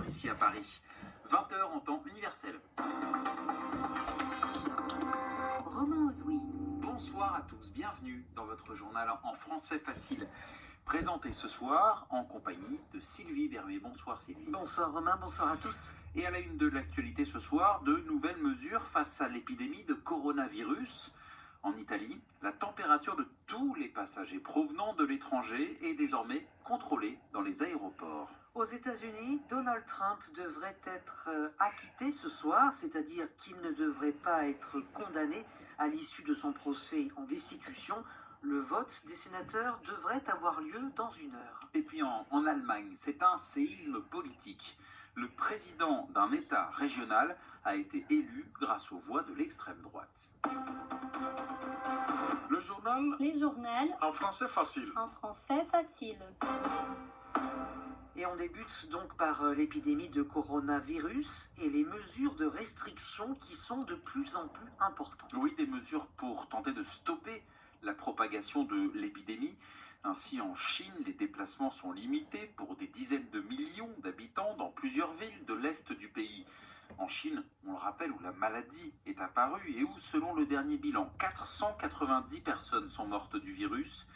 20h ici à Paris. 20h en temps universel. Romain Ozoui. Bonsoir à tous, bienvenue dans votre journal en français facile. Présenté ce soir en compagnie de Sylvie Berruet. Bonsoir Sylvie. Bonsoir Romain, bonsoir à tous. Et à la une de l'actualité ce soir, de nouvelles mesures face à l'épidémie de coronavirus. En Italie, la température de tous les passagers provenant de l'étranger est désormais contrôlée dans les aéroports. Aux États-Unis, Donald Trump devrait être acquitté ce soir, c'est-à-dire qu'il ne devrait pas être condamné à l'issue de son procès en destitution. Le vote des sénateurs devrait avoir lieu dans une heure. Et puis en Allemagne, c'est un séisme politique. Le président d'un État régional a été élu grâce aux voix de l'extrême droite. Le journal Les journaux en français facile. en français facile. Et on débute donc par l'épidémie de coronavirus et les mesures de restriction qui sont de plus en plus importantes. Oui, des mesures pour tenter de stopper la propagation de l'épidémie. Ainsi, en Chine, les déplacements sont limités pour des dizaines de millions d'habitants dans plusieurs villes de l'est du pays. En Chine, on le rappelle, où la maladie est apparue et où, selon le dernier bilan, 490 personnes sont mortes du virus.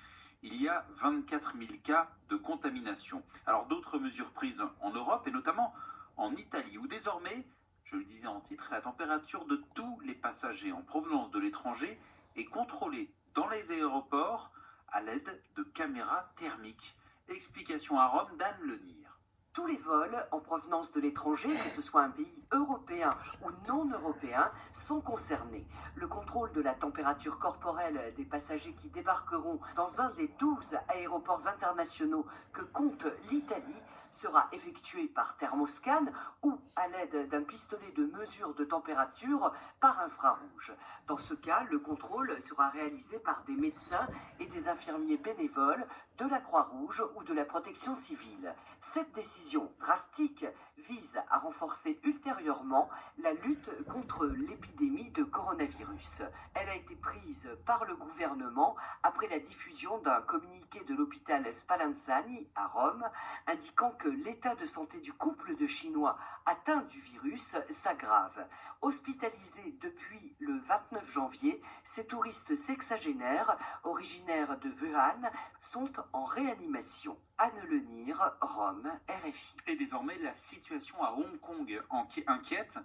Il y a 24 000 cas de contamination. Alors d'autres mesures prises en Europe et notamment en Italie, où désormais, je le disais en titre, la température de tous les passagers en provenance de l'étranger est contrôlée dans les aéroports à l'aide de caméras thermiques. Explication à Rome d'Anne Lenire. Tous les vols en provenance de l'étranger, que ce soit un pays européen ou non européen, sont concernés. Le contrôle de la température corporelle des passagers qui débarqueront dans un des 12 aéroports internationaux que compte l'Italie sera effectué par thermoscan ou à l'aide d'un pistolet de mesure de température par infrarouge. Dans ce cas, le contrôle sera réalisé par des médecins et des infirmiers bénévoles de la Croix-Rouge ou de la Protection civile. Cette décision drastique vise à renforcer ultérieurement la lutte contre l'épidémie de coronavirus. Elle a été prise par le gouvernement après la diffusion d'un communiqué de l'hôpital Spallanzani à Rome indiquant que l'état de santé du couple de Chinois atteints du virus s'aggrave. Hospitalisés depuis le 29 janvier, ces touristes sexagénaires originaires de Wuhan sont en réanimation. Anne Lenire, Rome, RFI. Et désormais, la situation à Hong Kong inquiète.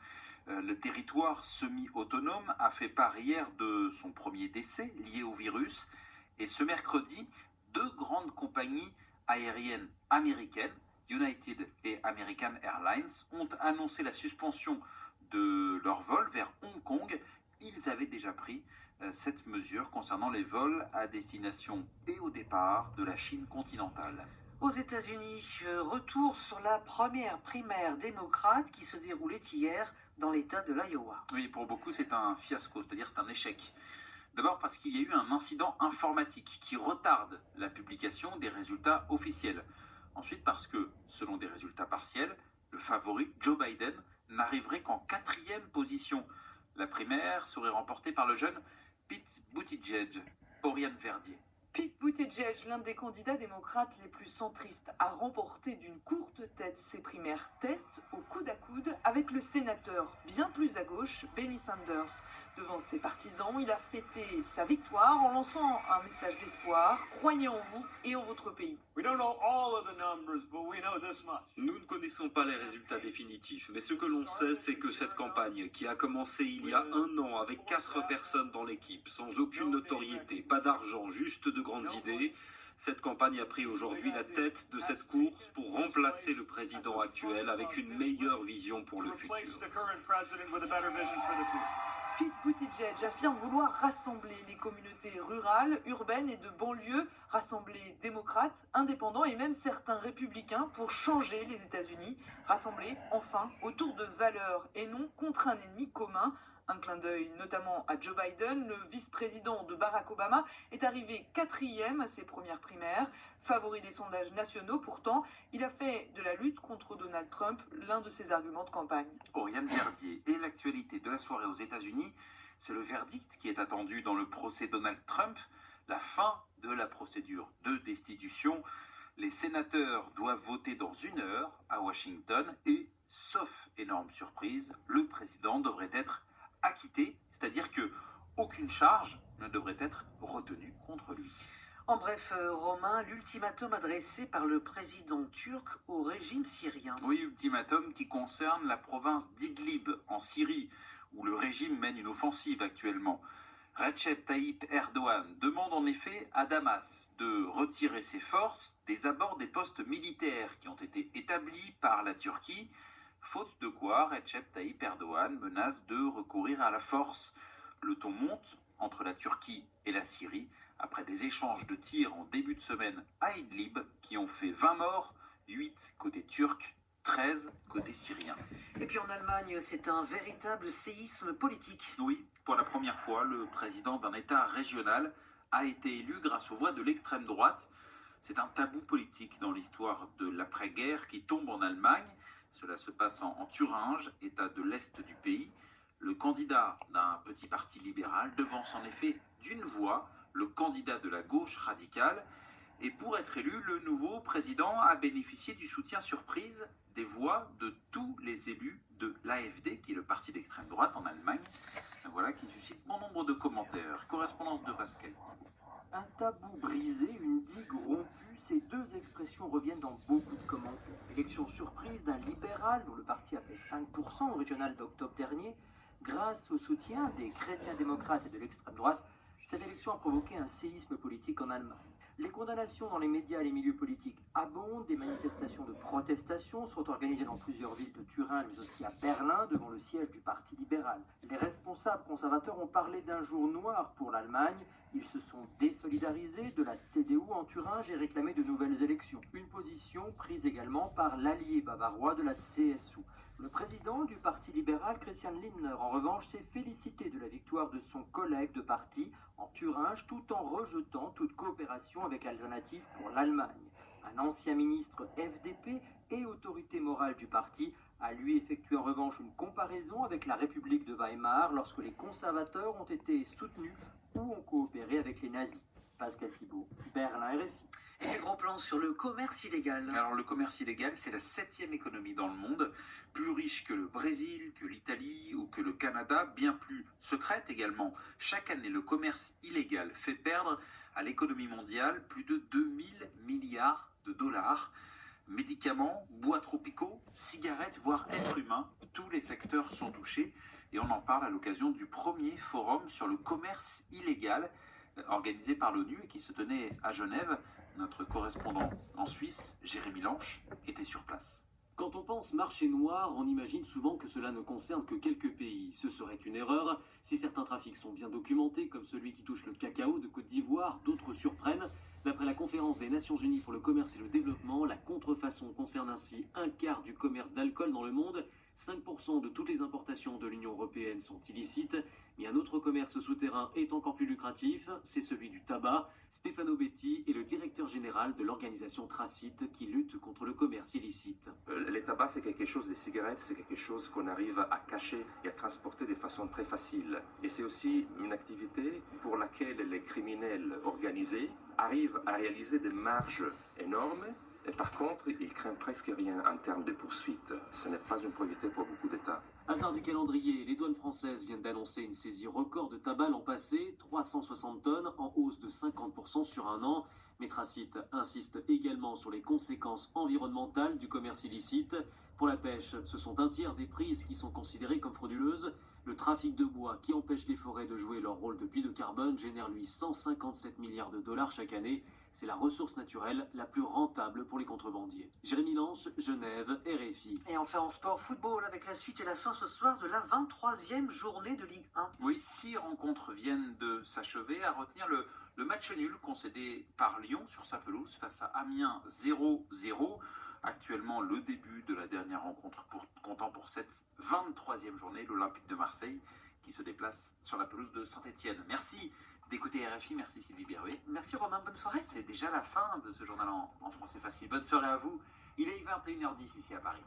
Le territoire semi-autonome a fait part hier de son premier décès lié au virus. Et ce mercredi, deux grandes compagnies aériennes américaines, United et American Airlines, ont annoncé la suspension de leur vol vers Hong Kong. Ils avaient déjà pris cette mesure concernant les vols à destination et au départ de la Chine continentale. Aux États-Unis, retour sur la première primaire démocrate qui se déroulait hier dans l'État de l'Iowa. Oui, pour beaucoup, c'est un fiasco, c'est-à-dire c'est un échec. D'abord parce qu'il y a eu un incident informatique qui retarde la publication des résultats officiels. Ensuite parce que, selon des résultats partiels, le favori Joe Biden n'arriverait qu'en 4e position. La primaire serait remportée par le jeune Pete Buttigieg, Oriane Verdier. Pete Buttigieg, l'un des candidats démocrates les plus centristes, a remporté d'une courte tête ses primaires tests au coude à coude avec le sénateur bien plus à gauche, Bernie Sanders. Devant ses partisans, il a fêté sa victoire en lançant un message d'espoir. Croyez en vous et en votre pays. Nous ne connaissons pas les résultats définitifs, mais ce que l'on sait, c'est que cette campagne, qui a commencé il y a un an avec 4 personnes dans l'équipe, sans aucune notoriété, pas d'argent, juste de grandes idées, cette campagne a pris aujourd'hui la tête de cette course pour remplacer le président actuel avec une meilleure vision pour le futur. Pete Buttigieg affirme vouloir rassembler les communautés rurales, urbaines et de banlieue, rassembler démocrates, indépendants et même certains républicains pour changer les États-Unis, rassembler enfin autour de valeurs et non contre un ennemi commun. Un clin d'œil notamment à Joe Biden, le vice-président de Barack Obama, est arrivé 4e à ses premières primaires. Favori des sondages nationaux, pourtant, il a fait de la lutte contre Donald Trump l'un de ses arguments de campagne. Oriane Verdier. Et l'actualité de la soirée aux États-Unis, c'est le verdict qui est attendu dans le procès Donald Trump, la fin de la procédure de destitution. Les sénateurs doivent voter dans 1 heure à Washington et sauf énorme surprise, le président devrait être acquitté, c'est-à-dire que aucune charge ne devrait être retenue contre lui. En bref, Romain, l'ultimatum adressé par le président turc au régime syrien. Oui, ultimatum qui concerne la province d'Idlib en Syrie, où le régime mène une offensive actuellement. Recep Tayyip Erdogan demande en effet à Damas de retirer ses forces des abords des postes militaires qui ont été établis par la Turquie, faute de quoi Recep Tayyip Erdogan menace de recourir à la force. Le ton monte entre la Turquie et la Syrie après des échanges de tirs en début de semaine à Idlib qui ont fait 20 morts, 8 côté turc, 13 côté syrien. Et puis en Allemagne, c'est un véritable séisme politique. Oui, pour la première fois, le président d'un État régional a été élu grâce aux voix de l'extrême droite. C'est un tabou politique dans l'histoire de l'après-guerre qui tombe en Allemagne. Cela se passe en Thuringe, État de l'Est du pays. Le candidat d'un petit parti libéral devance en effet d'une voix le candidat de la gauche radicale. Et pour être élu, le nouveau président a bénéficié du soutien surprise des voix de tous les élus de l'AfD, qui est le parti d'extrême droite en Allemagne. Voilà qui suscite bon nombre de commentaires. Correspondance de Pascal. Un tabou brisé, une digue rompue, ces deux expressions reviennent dans beaucoup de commentaires. Élection surprise d'un libéral dont le parti a fait 5% au régional d'octobre dernier, grâce au soutien des chrétiens démocrates et de l'extrême droite. Cette élection a provoqué un séisme politique en Allemagne. Les condamnations dans les médias et les milieux politiques abondent, des manifestations de protestation sont organisées dans plusieurs villes de Turin, mais aussi à Berlin, devant le siège du Parti libéral. Les responsables conservateurs ont parlé d'un jour noir pour l'Allemagne. Ils se sont désolidarisés de la CDU en Thuringe et réclamé de nouvelles élections. Une position prise également par l'allié bavarois de la CSU. Le président du Parti libéral, Christian Lindner, en revanche, s'est félicité de la victoire de son collègue de parti en Thuringe, tout en rejetant toute coopération avec l'alternative pour l'Allemagne. Un ancien ministre FDP et autorité morale du parti a lui effectué en revanche une comparaison avec la République de Weimar lorsque les conservateurs ont été soutenus ou ont coopéré avec les nazis. Pascal Thibault, Berlin RFI. Et des gros plans sur le commerce illégal. Alors le commerce illégal, c'est la 7e économie dans le monde, plus riche que le Brésil, que l'Italie ou que le Canada, bien plus secrète également. Chaque année, le commerce illégal fait perdre à l'économie mondiale plus de 2000 milliards de dollars. Médicaments, bois tropicaux, cigarettes, voire êtres humains, tous les secteurs sont touchés et on en parle à l'occasion du premier forum sur le commerce illégal organisé par l'ONU et qui se tenait à Genève. Notre correspondant en Suisse, Jérémy Lanche, était sur place. Quand on pense marché noir, on imagine souvent que cela ne concerne que quelques pays. Ce serait une erreur. Si certains trafics sont bien documentés, comme celui qui touche le cacao de Côte d'Ivoire, d'autres surprennent. D'après la conférence des Nations Unies pour le commerce et le développement, la contrefaçon concerne ainsi un quart du commerce d'alcool dans le monde. 5% de toutes les importations de l'Union européenne sont illicites, mais un autre commerce souterrain est encore plus lucratif, c'est celui du tabac. Stefano Betti est le directeur général de l'organisation Tracite qui lutte contre le commerce illicite. Les tabacs, c'est quelque chose, les cigarettes, c'est quelque chose qu'on arrive à cacher et à transporter de façon très facile. Et c'est aussi une activité pour laquelle les criminels organisés arrivent à réaliser des marges énormes. Et par contre, ils craignent presque rien en termes de poursuites. Ce n'est pas une priorité pour beaucoup d'États. Hasard du calendrier, les douanes françaises viennent d'annoncer une saisie record de tabac l'an passé, 360 tonnes, en hausse de 50% sur un an. Mais Tracite insiste également sur les conséquences environnementales du commerce illicite. Pour la pêche, ce sont un tiers des prises qui sont considérées comme frauduleuses. Le trafic de bois, qui empêche les forêts de jouer leur rôle de puits de carbone, génère lui 157 milliards de dollars chaque année. C'est la ressource naturelle la plus rentable pour les contrebandiers. Jérémy Lanche, Genève, RFI. Et enfin en sport, football, avec la suite et la fin ce soir de la 23e journée de Ligue 1. Oui, 6 rencontres viennent de s'achever, à retenir le match nul concédé par Lyon sur sa pelouse face à Amiens 0-0. Actuellement, le début de la dernière rencontre comptant pour cette 23e journée, l'Olympique de Marseille qui se déplace sur la pelouse de Saint-Etienne. Merci d'écouter RFI, merci Sylvie Berruet. Merci Romain, bonne soirée. C'est déjà la fin de ce journal en français facile. Bonne soirée à vous. Il est 21h10 ici à Paris.